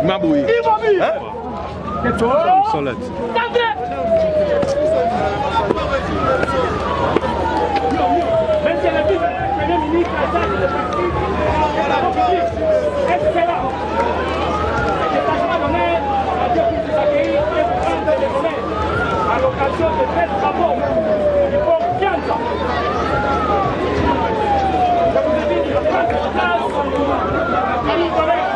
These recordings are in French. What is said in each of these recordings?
Maboui. Solette. À l'occasion de ces travaux, il faut 15 ans. Je vous ai dit, le plan de place, à nous connaître.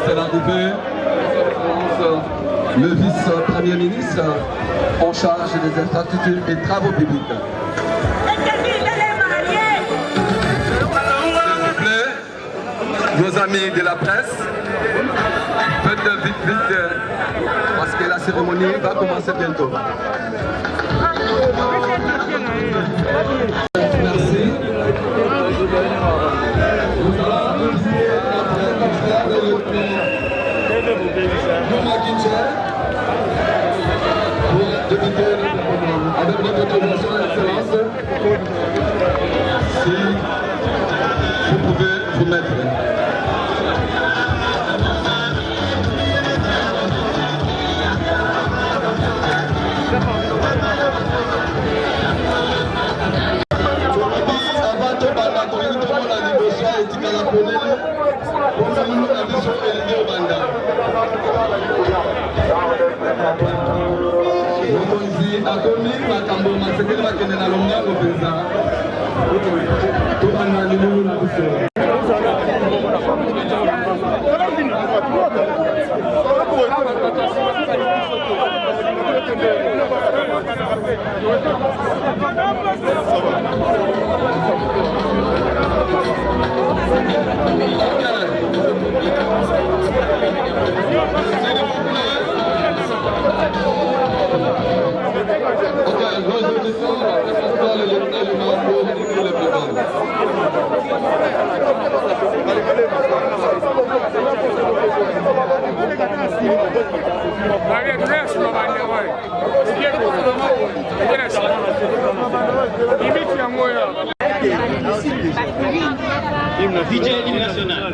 C'est l'arrivée le vice-premier ministre en charge des infrastructures et travaux publics. S'il vous plaît, nos amis de la presse, faites vite, parce que la cérémonie va commencer bientôt. Merci. Avec votre autorisation, Excellence, si vous pouvez vous mettre. Avant de parler, la négociation est à la polele, pour nous, la vision est au Banda. Mokonzi akomi makambo masekeli bakende na longango mpenza tobanda limulu na biso. Maria, DJ hymne national.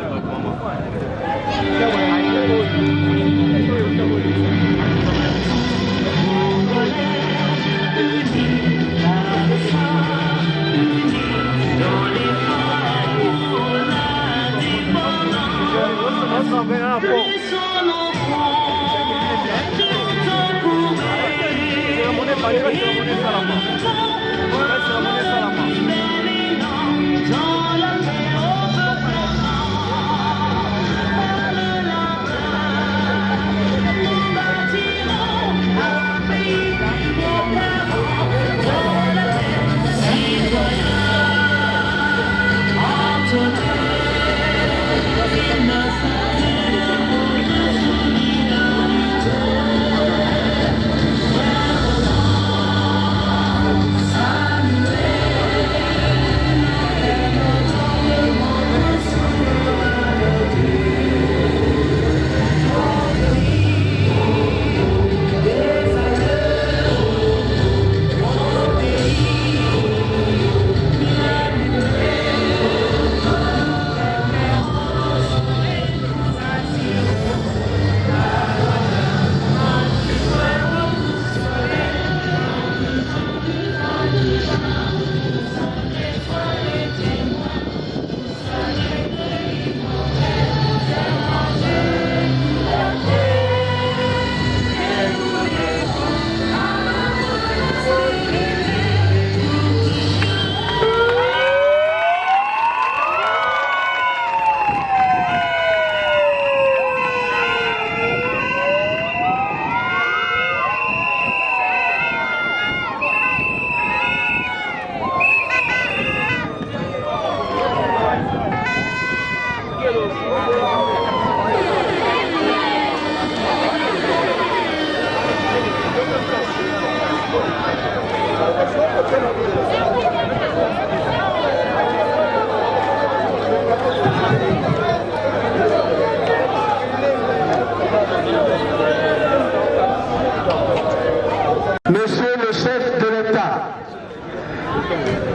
Monsieur le chef de l'État,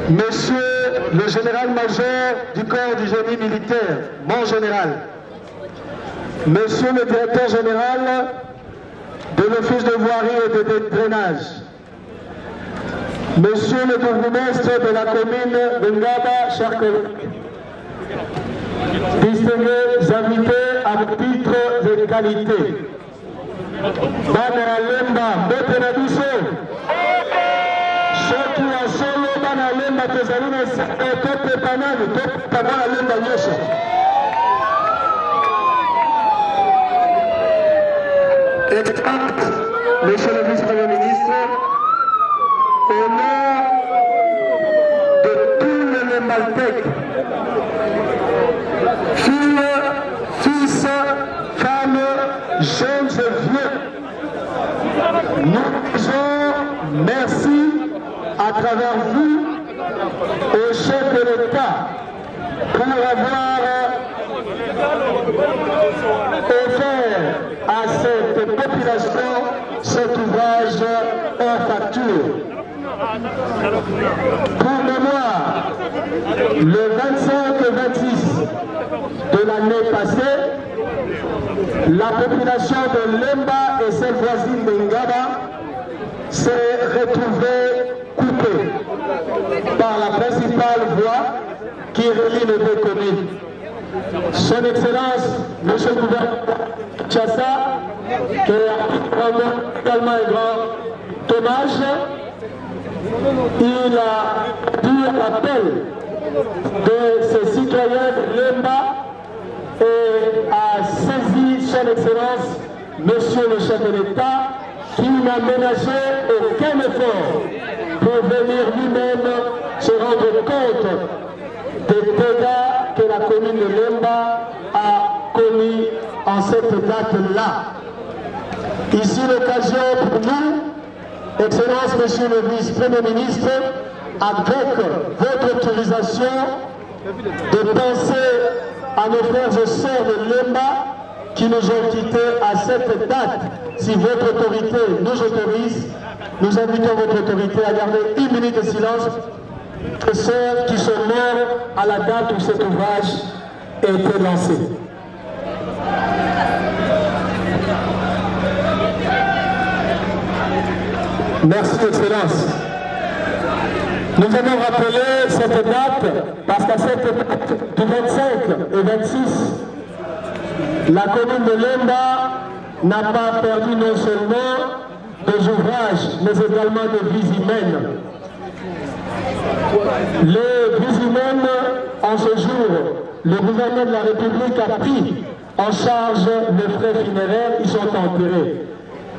Monsieur le général-major du corps du génie militaire, mon général, Monsieur le directeur général de l'Office de voirie et de drainage, Monsieur le bourgmestre de la commune de Ngaba, chers collègues, distingués invités à titre de qualité, Bana Lemba, Mbete Biso, Shoki ya solo Bana Lemba Tezalina Tope Panani, Tope Bana Lemba Nyesha. Monsieur le vice-premier ministre, au nom de tous les Lembaltèques, filles, fils, femmes, jeunes et vieux, nous disons merci à travers vous au chef de l'État pour avoir offert à cette population cet ouvrage hors facture. Pour mémoire, le 25 et 26 de l'année passée, la population de Lemba et ses voisines de Ngaba s'est retrouvée coupée par la principale voie qui relie les deux communes. Son Excellence, Monsieur le gouverneur Tchassa, qui a également un grand hommage, il a dit l'appel de ses citoyens de Lemba et a saisi son Excellence, Monsieur le chef de l'État, qui n'a ménagé aucun effort pour venir lui-même se rendre compte des dégâts que la commune de Lemba a commis en cette date-là. Ici l'occasion pour nous, Excellence Monsieur le vice-premier ministre, avec votre autorisation, de penser à nos frères et sœurs de Lemba qui nous ont quittés à cette date. Si votre autorité nous autorise, nous invitons votre autorité à garder 1 minute de silence. Les sœurs qui sont mortes à la date où cet ouvrage été lancé. Merci, Excellence. Nous allons rappeler cette date parce qu'à cette date du 25 et 26, la commune de Lemba n'a pas perdu non seulement des ouvrages, mais également des vies humaines. Les vies humaines, en ce jour, le gouvernement de la République a pris en charge les frais funéraires, ils sont enterrés.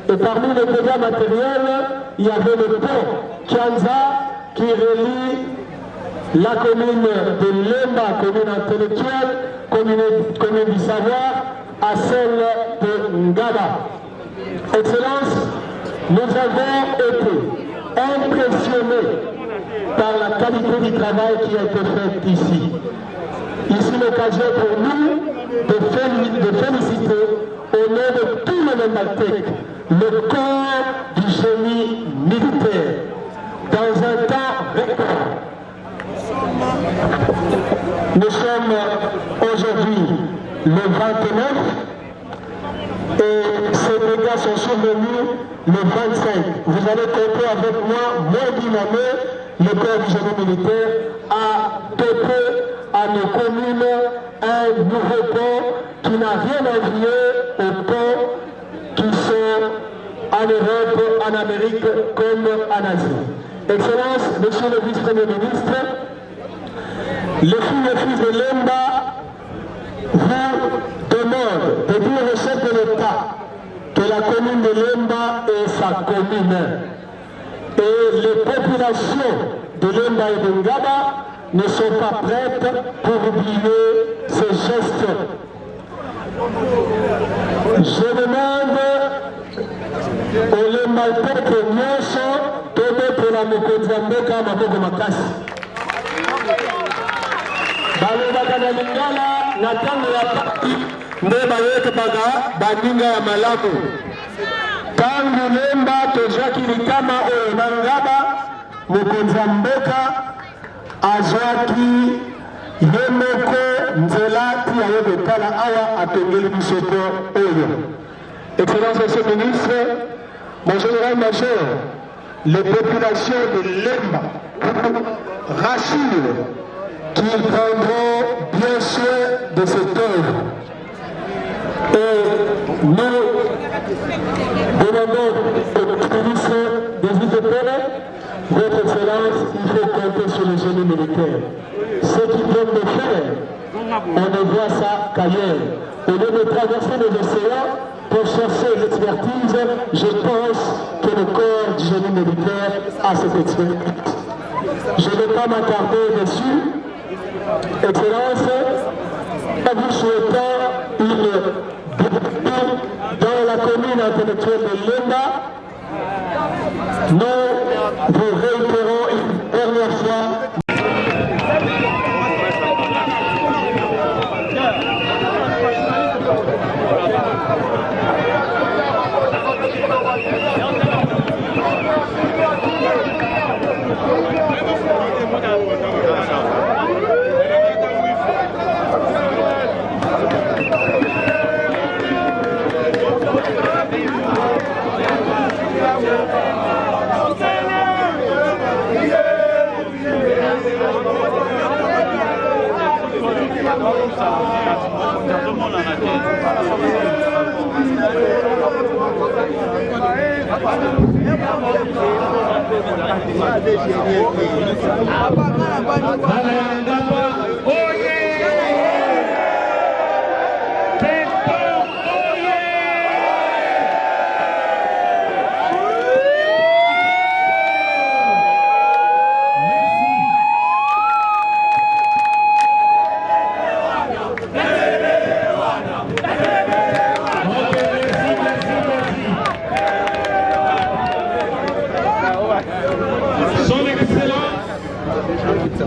Et parmi les dégâts matériels, il y avait le pont Kianza qui relie la commune de Lemba, commune intellectuelle, commune du savoir, à celle de Ngaba. Excellence, nous avons été impressionnés par la qualité du travail qui a été fait ici. Ici, l'occasion pour nous de féliciter au nom de tous les Lembaltèques le corps du génie militaire dans un temps record. Nous sommes aujourd'hui le 29 et ces dégâts sont survenus le 25. Vous allez compter avec moi, moins d'une année, le corps du génie militaire a doté à nos communes un nouveau pont qui n'a rien à envier aux ponts qui sont en Europe, en Amérique comme en Asie. Excellence, Monsieur le Vice-Premier ministre, les filles et fils de Lemba vous demandent de dire au chef de l'État que la commune de Lemba est sa commune. Et les populations de Lemba et de Ngaba ne sont pas prêtes pour oublier ces gestes. Je demande aux Lembaltèques nyonso tobetela mokonzi ya mboka maboko makasi. Balobaka na Lingala na ntango ya pati nde bayekaka baninga ya malamu. Ntango Lemba tozwaki likama oyo na Ngaba, mokonzi ya mboka azwaki ye moko nzela ti aye kotala awa atongeli biso mpo oyo. Excellence Monsieur le ministre, mon général-major, les populations de Lemba rassurent qu'ils prendront bien soin de cette œuvre. Et nous demandons au ministre des Outre-mer, votre Excellence, il faut compter sur le génie militaire. Ce qu'ils viennent de faire, on ne voit ça qu'ailleurs. Au lieu de traverser les océans pour chercher l'expertise, je pense que le corps du génie militaire a cette expertise. Je ne vais pas m'attarder dessus. Excellence, en vous souhaitant une bienvenue dans la commune intellectuelle de Lemba, nous vous réitérons une dernière fois.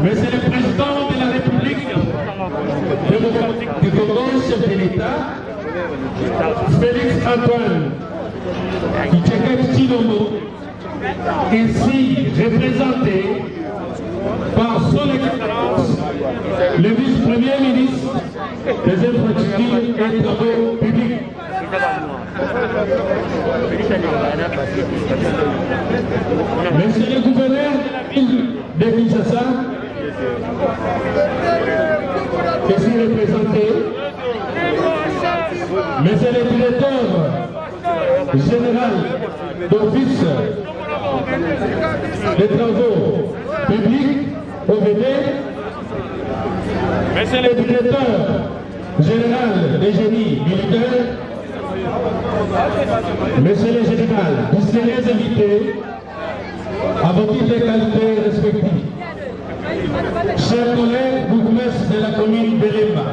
Monsieur le Président de la République démocratique du Congo, chef de l'État, Félix Antoine Tshisekedi Tshilombo, ici représenté par son Excellence le vice-premier ministre des infrastructures et travaux publics. Monsieur le gouverneur de Kinshasa, ici représenté, monsieur le directeur général d'office des travaux publics, OVD, monsieur le directeur général des génies militaires, monsieur le général, distingués invités, à vos titres et qualités respectives, chers collègues, bourgmestres de la commune de Lemba,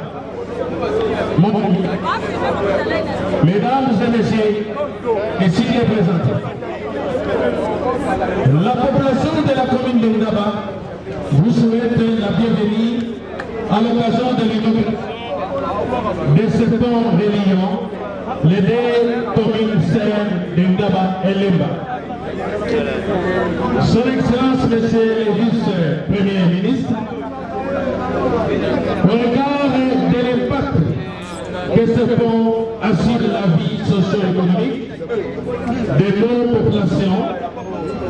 mon ami, mesdames et messieurs, ici représentés, la population de la commune de Ndaba vous souhaite la bienvenue à l'occasion de l'inauguration de ce pont reliant les deux communes saines de Ndaba et Lemba. Son Excellence, Monsieur le Vice-Premier ministre, au regard de l'impact que ce pont a sur la vie socio-économique de nos populations,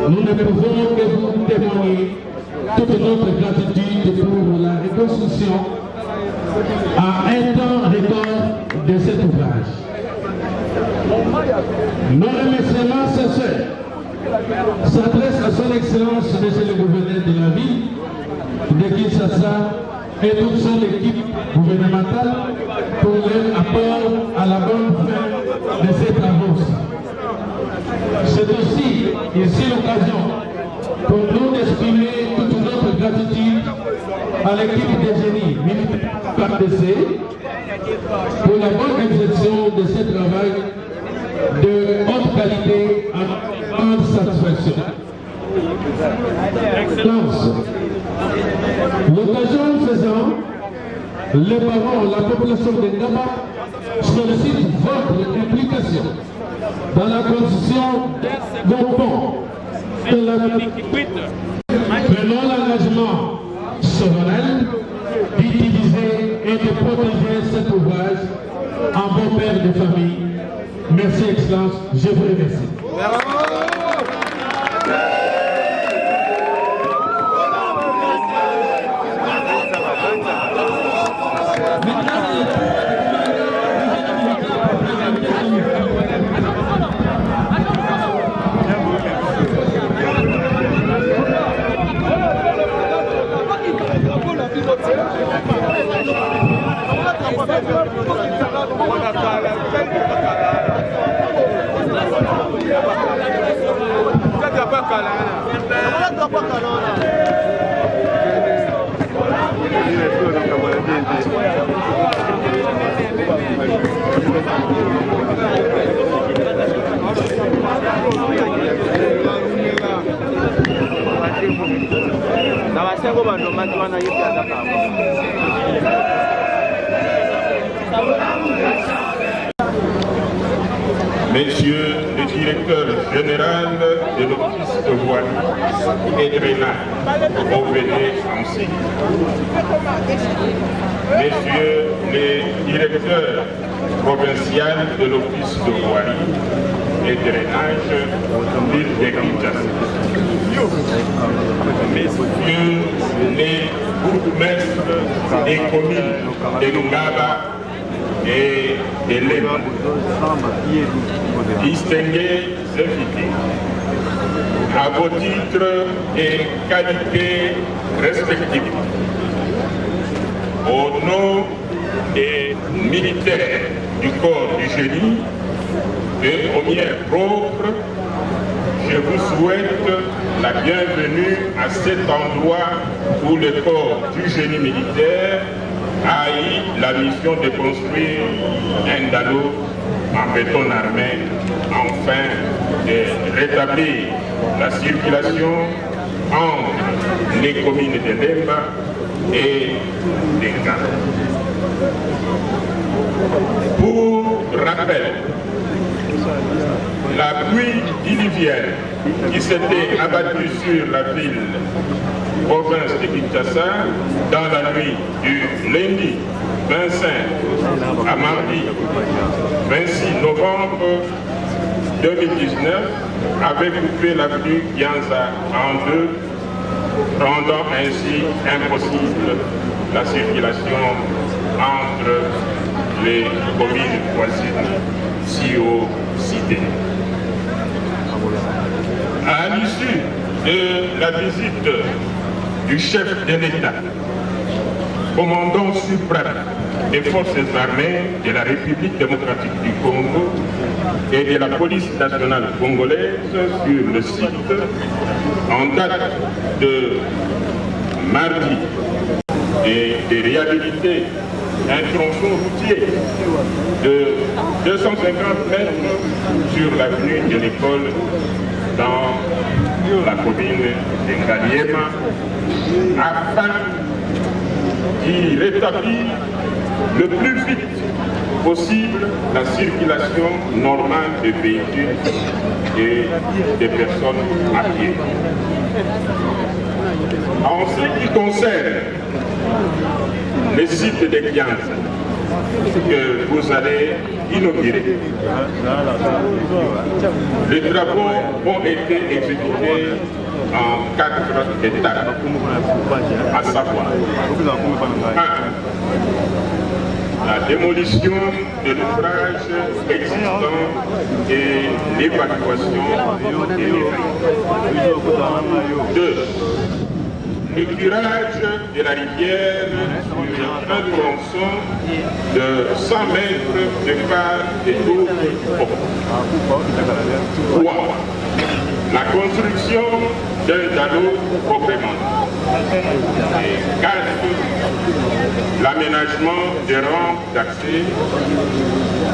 nous ne pouvons que vous témoigner toute notre gratitude pour la reconstruction à un temps record de cet ouvrage. Nos remerciements sincères s'adresse à son Excellence, Monsieur le gouverneur de la ville de Kinshasa et toute son équipe gouvernementale pour leur apport à la bonne fin de ces travaux. C'est aussi ici l'occasion pour nous d'exprimer toute notre gratitude à l'équipe des génies militaires PAPDC pour la bonne exécution de ce travail de haute qualité en grande satisfaction. Excellence, l'occasion faisant, les parents, la population de Ndaba sollicitent votre implication dans la construction d'un pont de la prenons l'engagement solennel d'utiliser et de protéger cet ouvrage en bon père de famille. Merci, Excellence, je vous remercie. Messieurs le directeur général de l'Office de voirie et drainage, OVD ANSI, Messieurs les directeurs provinciaux de l'Office de voirie et drainage, ville de Kinshasa, Messieurs les bourgmestres des communes de Lungaba et de Lemba, distingués invités, à vos titres et qualités respectives, au nom des militaires du corps du génie et aux miens propres, je vous souhaite la bienvenue à cet endroit où le corps du génie militaire a eu la mission de construire un dallo en béton armé afin de rétablir la circulation entre les communes de Lemba et d'Enga. Pour rappel, la pluie diluvienne qui s'était abattue sur la ville province de Kinshasa dans la nuit du lundi 25 à mardi 26 novembre 2019 avait coupé l'avenue Kianza en deux, rendant ainsi impossible la circulation entre les communes voisines si haut citées. À l'issue de la visite du chef de l'État, commandant suprême des forces armées de la République démocratique du Congo et de la police nationale congolaise sur le site en date de mardi et de réhabiliter un tronçon routier de 250 mètres sur l'avenue de l'école dans la commune de Ngaliema afin d'y rétablir le plus vite possible la circulation normale des véhicules et des personnes à pied. En ce qui concerne les sites de Kianza que vous allez inaugurer, les travaux ont été exécutés en 4 étapes, à savoir 1. La démolition de l'ouvrage existant et l'évacuation des débris. 2. Le curage de la rivière sur un tronçon de 100 mètres de part et d'autre du pont. 3. La construction d'un canot complémentaire. Et 4. L'aménagement des rampes d'accès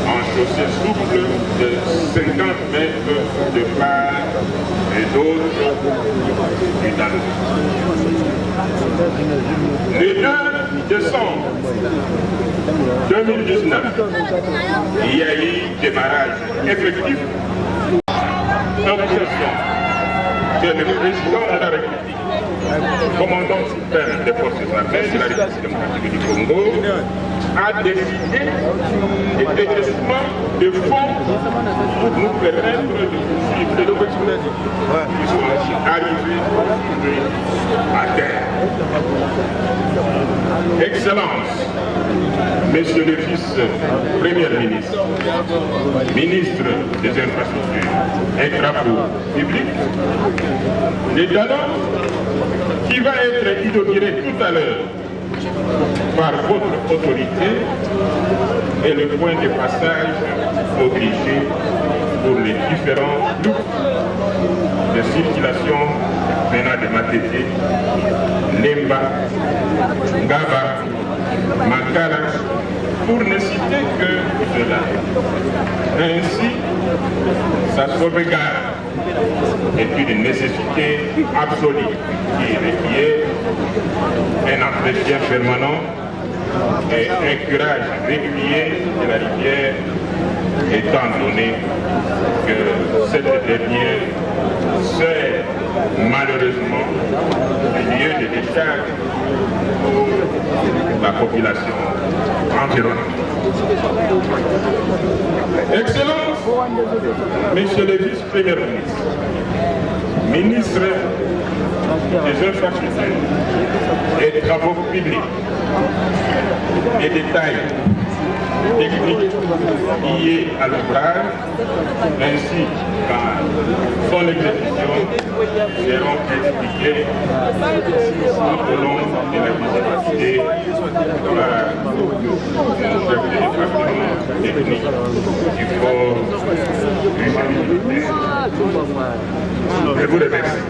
en chaussée souple de 50 mètres de part et d'autre du canot. Le 2 décembre 2019, il y a eu démarrage effectif en question que le président de la République, commandant suprême des forces armées de la République démocratique du Congo, a décidé du décaissement de fonds pour nous permettre de poursuivre les documents qui sont arrivés à terre. Excellence, Monsieur le vice-premier ministre, ministre des Infrastructures et Travaux publics, les donnants qui va être inauguré tout à l'heure par votre autorité est le point de passage obligé pour les différents groupes de circulation venant de Matete, Lemba, Ngaba, Makala, pour ne citer que cela. Ainsi, sa sauvegarde est une nécessité absolue qui requiert un entretien permanent et un curage régulier de la rivière, étant donné que cette dernière sert malheureusement le lieu de décharge pour la population environnante. Excellence, Monsieur le vice-premier ministre, ministre des Infrastructures et Travaux publics, les détails techniques liés à l'ouvrage ainsi qu'à son exécution seront expliqués tout au long de la visite par le chef de département technique du corps du génie militaire. Je vous remercie.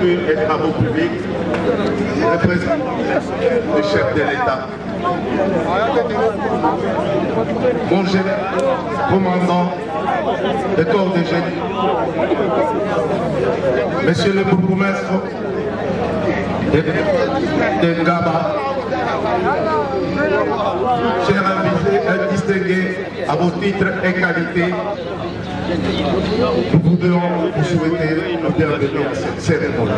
infrastructures et travaux publics, représentant le chef de l'État, mon commandant de corps de génie, monsieur le bourgmestre de Ngaba, chers invités et distingués à vos titres et qualités, nous voudrions vous souhaiter la bienvenue à cette cérémonie.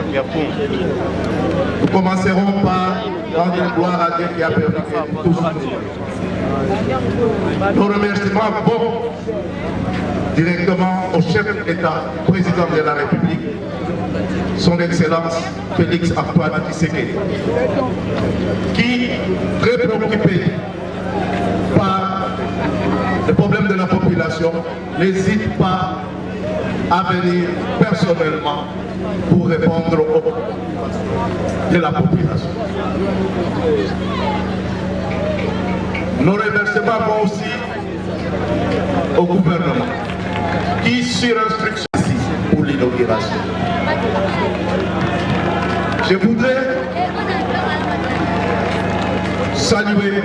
Nous commencerons par rendre gloire à Dieu qui a permis que nous tous nos remerciements vont directement au chef de l'État, président de la République, son Excellence Félix Antoine Tshisekedi, qui, très préoccupé par le problème de la population, n'hésite pas à venir personnellement pour répondre aux problèmes de la population. Nos remerciements vont aussi au gouvernement qui, sur instruction pour l'inauguration. Je voudrais saluer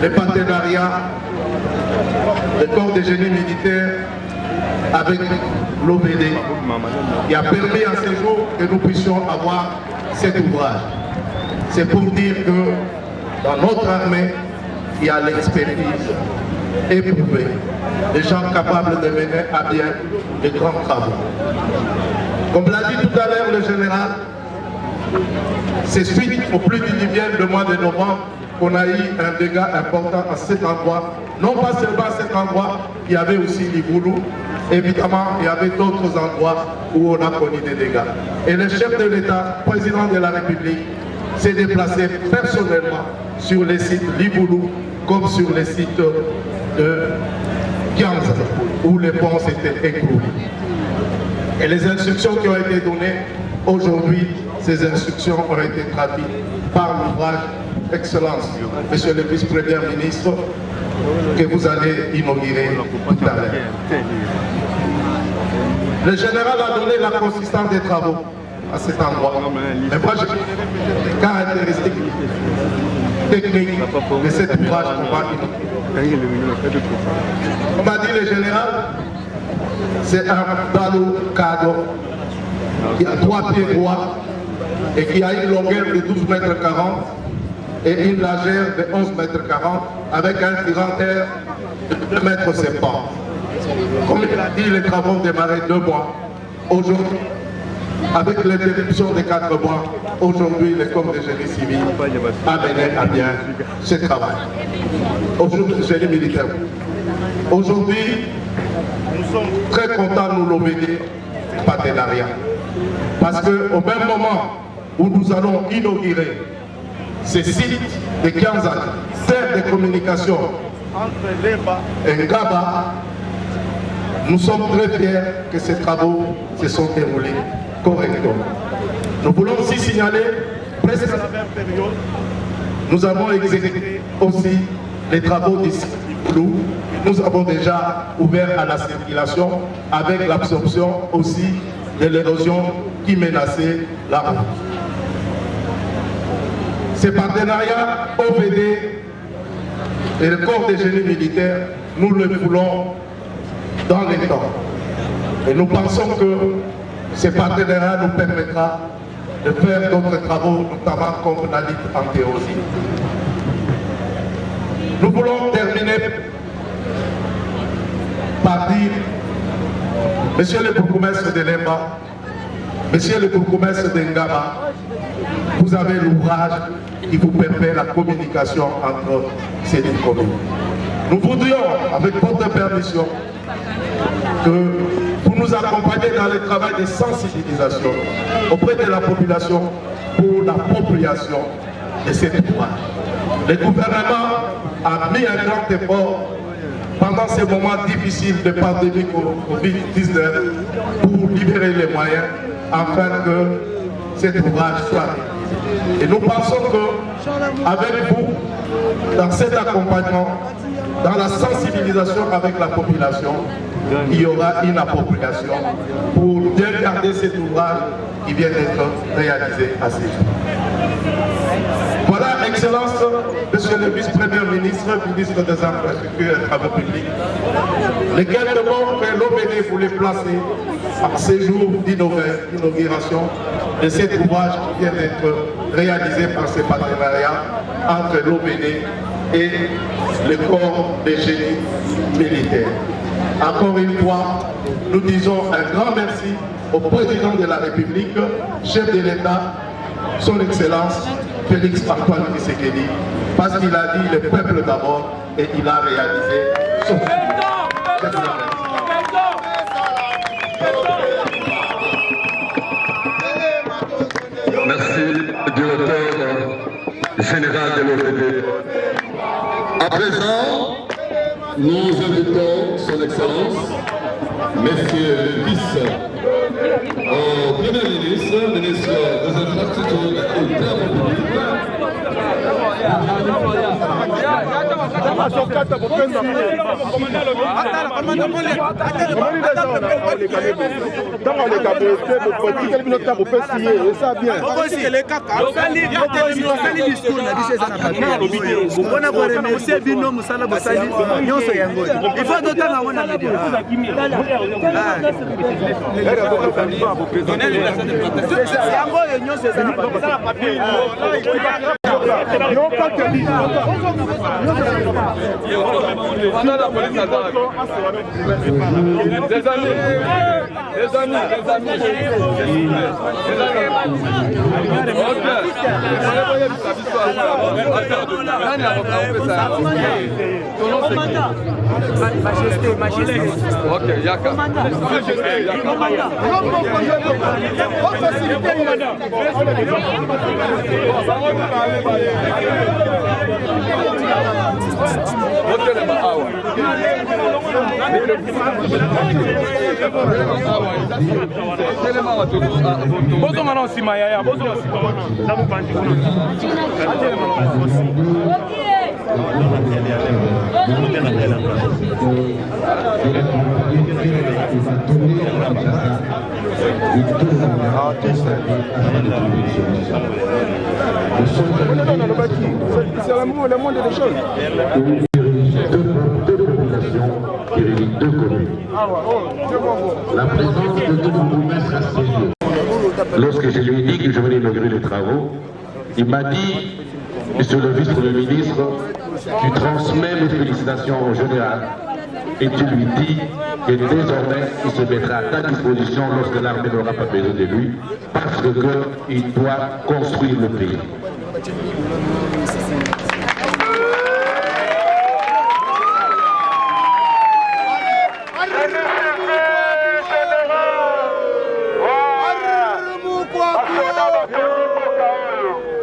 les partenariats des corps de génie militaire avec l'OVD qui a permis à ce jour que nous puissions avoir cet ouvrage. C'est pour dire que dans notre armée, il y a l'expertise éprouvée, des gens capables de mener à bien de grands travaux. Comme l'a dit tout à l'heure le général, c'est suite au plus diluvial du mois de novembre qu'on a eu un dégât important à cet endroit. Non pas seulement à cet endroit, il y avait aussi Liboulou. Évidemment, il y avait d'autres endroits où on a connu des dégâts. Et le chef de l'État, président de la République, s'est déplacé personnellement sur les sites Liboulou comme sur les sites de Kianza, où les ponts étaient écroulés. Et les instructions qui ont été données aujourd'hui, ces instructions ont été traduites par l'ouvrage Excellence, Monsieur le Vice-Premier ministre, que vous allez inaugurer tout à l'heure. Le général a donné la consistance des travaux à cet endroit. Mais moi, je connais les caractéristiques techniques de cet ouvrage qu'on va inaugurer. Comme a dit le général, c'est un ballot cadeau qui a 3 pieds droits et qui a une longueur de 12 mètres 40 et une largeur de 11 mètres 40 avec un tirant d'air de 2 mètres 70. Comme il a dit, les travaux ont démarré 2 mois. Aujourd'hui, avec l'interruption des 4 mois, aujourd'hui, le corps de génie civil a mené à bien ce travail. Aujourd'hui, génie militaire. Aujourd'hui, nous sommes très contents de nous l'OVD partenariat. Parce qu'au même moment où nous allons inaugurer ces sites de 15 ans, terre de communication entre Lemba et Ngaba, nous sommes très fiers que ces travaux se sont déroulés correctement. Nous voulons aussi signaler, presque à la même période, nous avons exécuté aussi les travaux d'ici. Nous avons déjà ouvert à la circulation avec l'absorption aussi de l'érosion qui menaçait la route. Ces partenariats OVD et le corps des génies militaires, nous le voulons dans les temps. Et nous pensons que ces partenariats nous permettra de faire d'autres travaux, notamment contre la lutte anti-érosive. Nous voulons terminer par dire, Monsieur le bourgmestre de Lemba, Monsieur le bourgmestre de Ngaba, vous avez l'ouvrage qui vous permet la communication entre ces deux communes. Nous voudrions, avec votre permission, que vous nous accompagniez dans le travail de sensibilisation auprès de la population pour l'appropriation de cet ouvrage. Le gouvernement a mis un grand effort pendant ces moments difficiles de pandémie Covid-19 pour libérer les moyens afin que cet ouvrage soit réalisé. Et nous pensons qu'avec vous, dans cet accompagnement, dans la sensibilisation avec la population, il y aura une appropriation pour bien garder cet ouvrage qui vient d'être réalisé à ces jours. Voilà, Excellence, Monsieur le Vice-Premier ministre, ministre des Infrastructures et des Travaux publics, lesquels demandent que l'OBD voulait placer en ces jours d'inauguration de cet ouvrage qui vient d'être réalisé par ces partenariats entre l'OBD et le corps des génies militaires. Encore une fois, nous disons un grand merci au président de la République, chef de l'État, son Excellence Félix Antoine Tshisekedi, parce qu'il a dit le peuple d'abord et il a réalisé son Merci, directeur général de l'OBD. À présent, nous invitons son Excellence, Monsieur le Vice-Premier ministre, ministre des Infrastructures et des Travaux publics. La présence de tout le bourgmestre à ces lieux. Lorsque je lui ai dit que je venais inaugurer les travaux, il m'a dit, Monsieur le vice-premier ministre, tu transmets mes félicitations au général et tu lui dis que désormais il se mettra à ta disposition lorsque l'armée n'aura pas besoin de lui, parce qu'il doit construire le pays.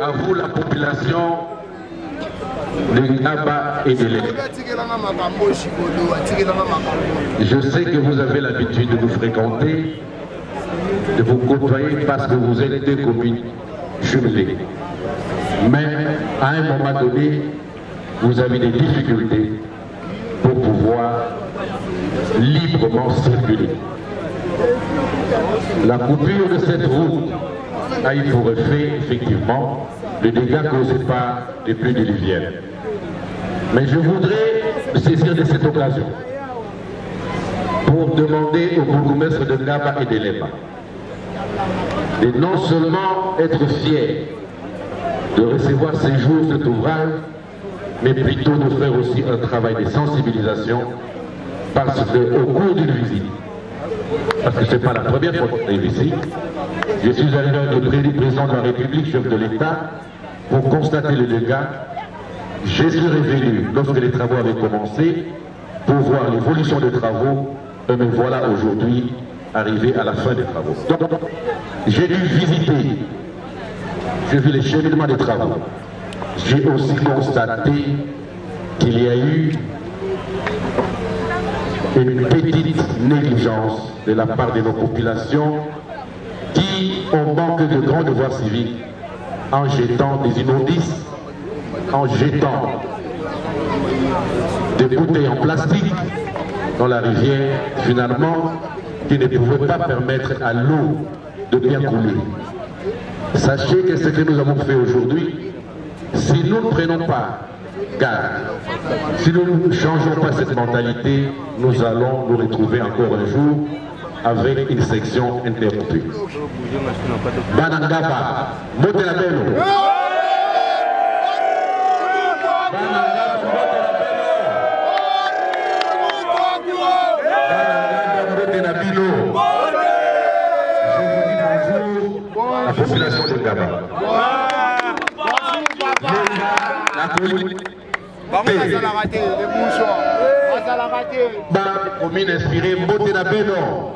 À vous, la population de Ngaba et de l'Est. Je sais que vous avez l'habitude de nous fréquenter, de vous côtoyer parce que vous êtes deux communes jumelées. Mais à un moment donné, vous avez des difficultés pour pouvoir librement circuler. La coupure de cette route a eu pour effet, effectivement, le dégât causé par les pluies diluviennes. Mais je voudrais me saisir de cette occasion pour demander au bourgmestre de Ngaba et de Lema de non seulement être fiers de recevoir ces jours cet ouvrage, mais plutôt de faire aussi un travail de sensibilisation, parce qu'au cours d'une visite, parce que ce n'est pas la première fois que je suis ici, je suis arrivé avec le président de la République, chef de l'État, pour constater le dégât. Je suis revenu lorsque les travaux avaient commencé pour voir l'évolution des travaux, et me voilà aujourd'hui arrivé à la fin des travaux. Donc, j'ai dû visiter, j'ai vu les cheminements des travaux. J'ai aussi constaté qu'il y a eu une petite négligence de la part de nos populations qui ont manqué de grands devoirs civiques en jetant des immondices, en jetant des bouteilles en plastique dans la rivière, finalement, qui ne pouvaient pas permettre à l'eau de bien couler. Sachez que ce que nous avons fait aujourd'hui, si nous ne prenons pas garde, si nous ne changeons pas cette mentalité, nous allons nous retrouver encore un jour avec une section interrompue. Banangaba, Motelabelo. La population de Gaba. Commune inspirée Motenabeno.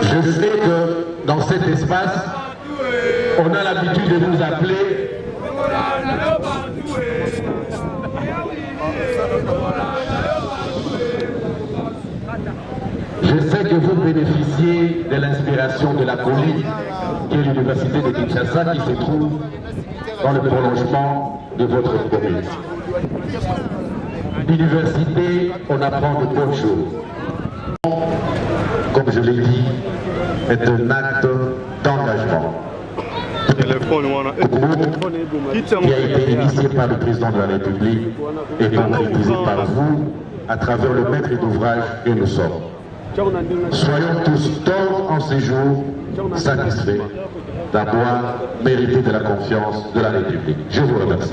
Je sais que dans cet espace, on a l'habitude de vous appeler je sais que vous bénéficiez de l'inspiration de la colline, qui est l'université de Kinshasa, qui se trouve dans le prolongement de votre commune. L'université, on apprend de bonnes choses. Comme je l'ai dit, est un acte d'engagement. Qui a été initié par le président de la République et concrétisé par vous à travers le maître d'ouvrage que nous sommes. Soyons tous tort en ces jours satisfaits d'avoir mérité de la confiance de la République. Je vous remercie.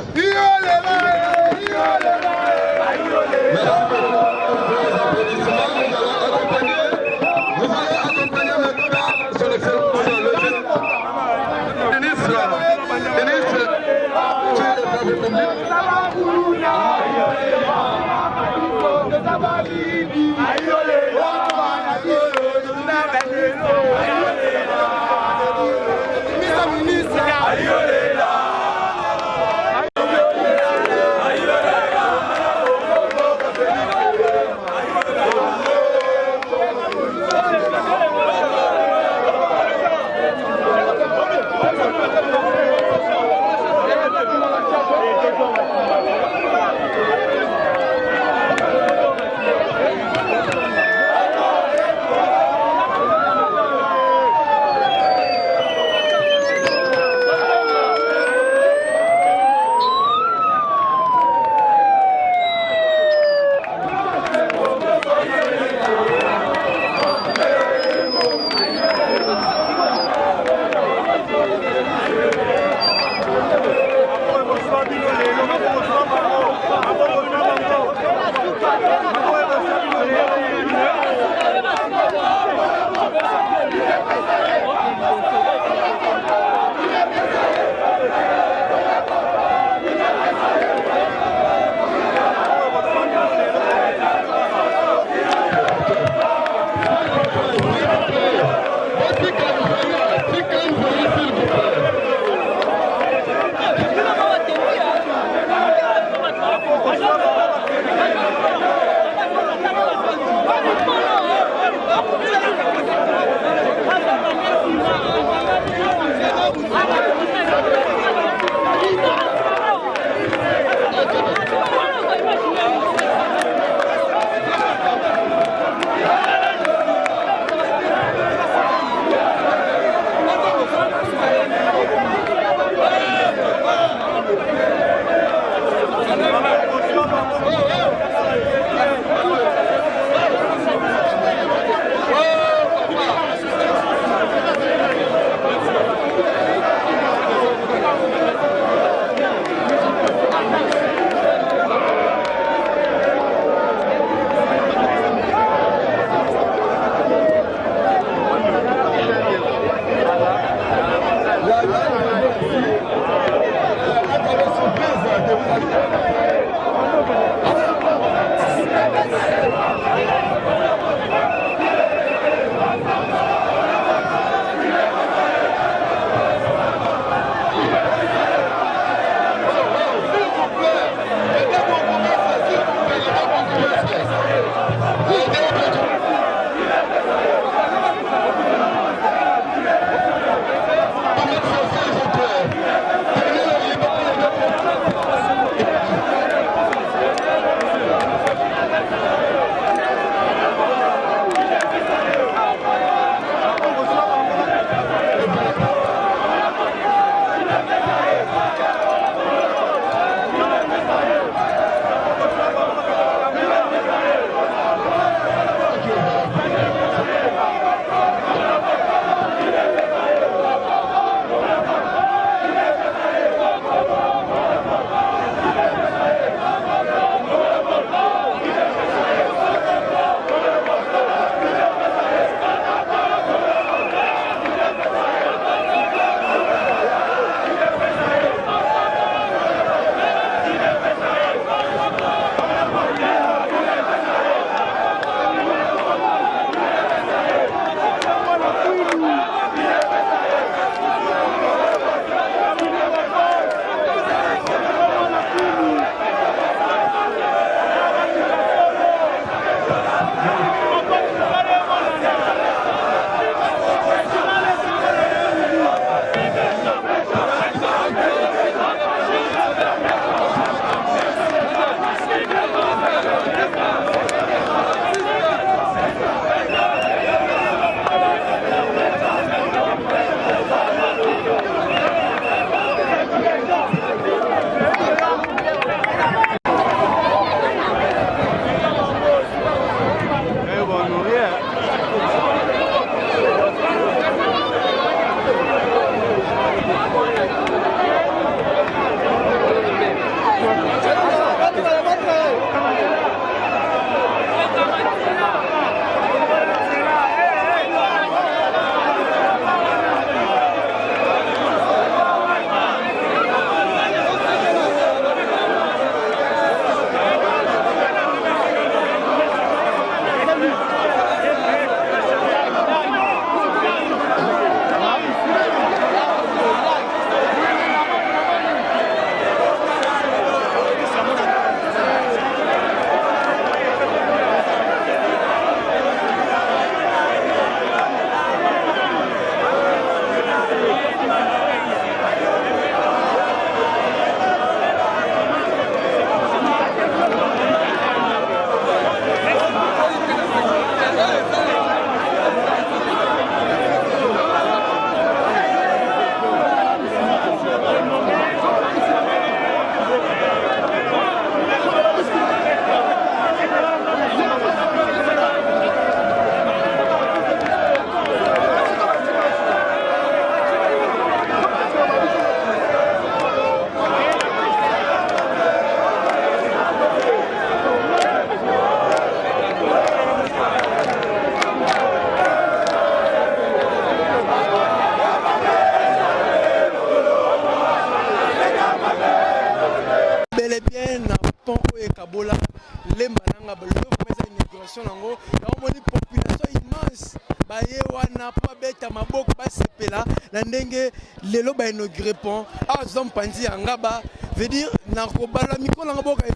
naomoni population immense baye wana po babeta maboko basepela na ndenge lelo bainaugure pont awa toza mopanzi ya ngaba veut dire nakobala mikolo nanga boka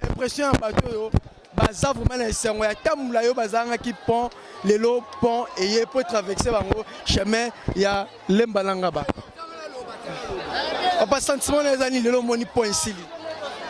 impression ya bato oyo baza vraiment na esengo ya tambola yo bazangaki pont lelo pont eye po traverser bango chemin ya lemba na ngaba papa sentiment na ezali lelo moni pont esili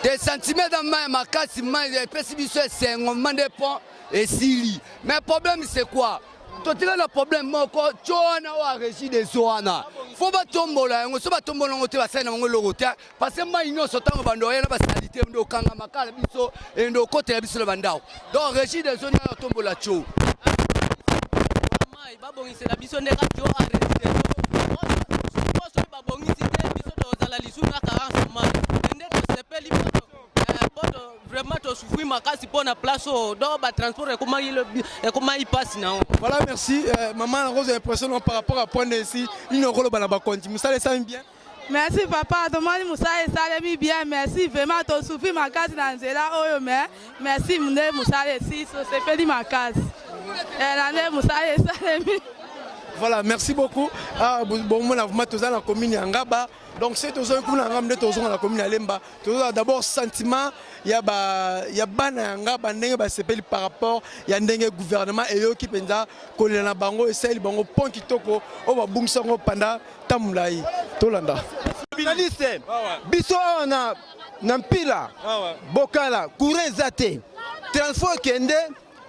des sentiments dans ma makasi ma pesi biso esengo mande pont esili mais problème c'est quoi totika na problème moko tshona wa régie des zoana faut batombola yango so batombola ngo te basali na ngo logo te parce que mai nyonso tango bando yana basalite ndo kanga makala biso ndo kotela biso le bandao donc régie des zoana ya tombola tcho mai babongise la biso ndeka tcho a régie des zoana so babongisi te biso dozala lisuna carence mai ndende to sepeli vraiment to souffrir makasi pour na place do ba transport comment il passe na voilà merci maman la rose impression par rapport à point ici il ne rôle ba na ba konti musale ça bien merci papa demande musale ça bien merci vraiment to souffrir makasi na nzela oyo mais merci mne musale si so c'est fait makasi na ne musale ça voilà merci beaucoup ah bon mon avuma toza na commune ya Ngaba donc c'est tozo kuna ngamde tozo na commune ya Lemba tozo d'abord sentiment ya bana ya Ngaba ndenge ba sepeli par rapport ya ndenge gouvernement eyo ki penza kolela bango eseli bango pont kitoko o ba bungisa ngo panda tamulai tolanda journaliste biso na mpila bokala kureza te transport kende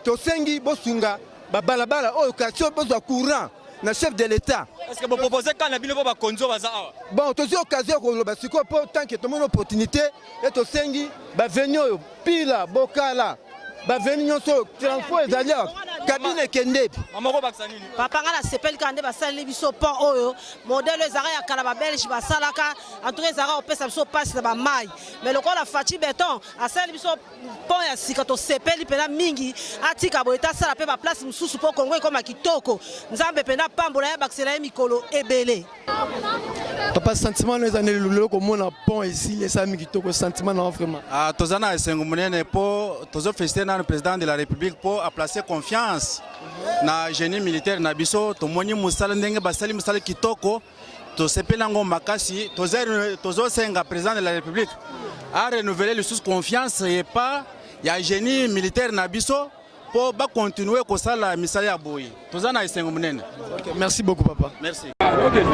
to sengi bosunga ba balabala o occasion besoin courant na chef de l'État. Est-ce que vous proposez quand la bino va konzo baza awa? Bon, tu as occasion ko ba siko po tant que tout mon opportunité et to sengi ba venio pila bokala ba venio so transport ezali cabine kende mamako bakisa nini papa ngala sepeli kande basali biso pont oyo modèle ezara ya kala ba belge basalaka entouré ezara opesa biso passe na ba mai mais lokola fachi béton asali biso pont ya sika to sepeli pena mingi atika boeta sala pe ba place mususu po Kongo ekoma kitoko nzambe pena pambola ya bakisela mikolo ebele papa sentiment nous en le komona pont ici les amis kitoko sentiment na vraiment ah tozana esengo munene po tozo féliciter na président de la République pour a placer confiance na génie militaire na biso tomoni musala ndenge basali musala kitoko to sepela ngo makasi tozo senga président de la République a renouveler le sous confiance et pas ya génie militaire na biso pour ba continuer ko sala misala ya boyi tozana esengo munene. OK merci beaucoup papa merci OK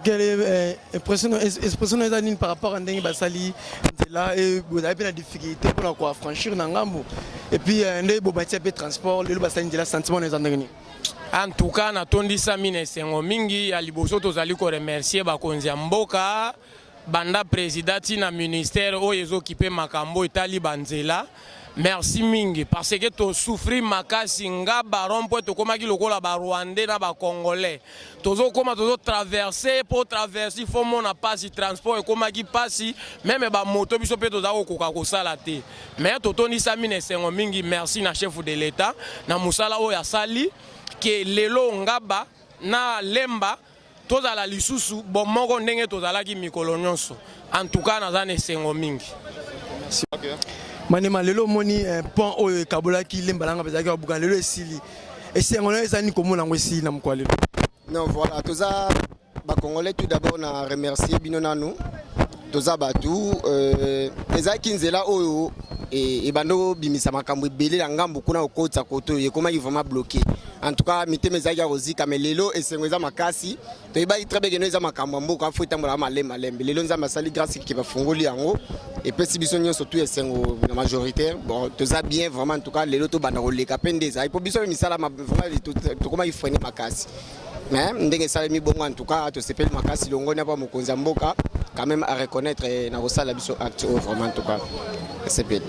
quelle impression par rapport à Ndenge Basali là et vous avez la difficulté pour quoi franchir Nangambo et puis Ndenge Bobati peu transport le Basali la sentiment les Ndenge en tout cas na tondi samine sengo mingi ya liboso tozali ko remercier bakonzi ya mboka banda présidenti na ministère oyo ezokipé makambo etali banzela. Merci mingi parce que to souffrir makasi Ngaba rompo to komaki lokola ba Rwandais na ba Congolais tozo koma tozo traverser pour traverser faut mon passe transport et komaki passe même ba moto biso pe toza kokoka ko sala te mais to toni samine sengo mingi merci na chef de l'État na musala o ya sali que lelo Ngaba na Lemba tozala lisusu bon moko ndenge tozalaki mikolo nyonso en tout cas nazane sengo mingi. Okay. Manema lelo moni pont oyo kabola ki Lemba langa bezaki babuka lelo esili esengo na ezani komona ngo esili na mkwale. Non voilà toza ba congolais tout d'abord na remercier bino nanu toza batu ezaki nzela oyo et bando bimisa makambo ebele na ngambo kuna okotsa koto ekoma vraiment bloqué en tout cas miteme ezaki rozika mais lelo esengo eza makasi to iba très bien eza makambo mboka afo tambola malembe lelo nza masali grâce qui va fongoli yango et puis si biso nyonso tout esengo na majoritaire bon toza bien vraiment en tout cas lelo to banda roleka pendeza et pour biso misala vraiment to koma ifrene makasi mais ndenge sala mi bongo en tout cas to sepel makasi longo na pa mokonza mboka quand même à reconnaître na rosala biso acte vraiment en tout cas c'est bien.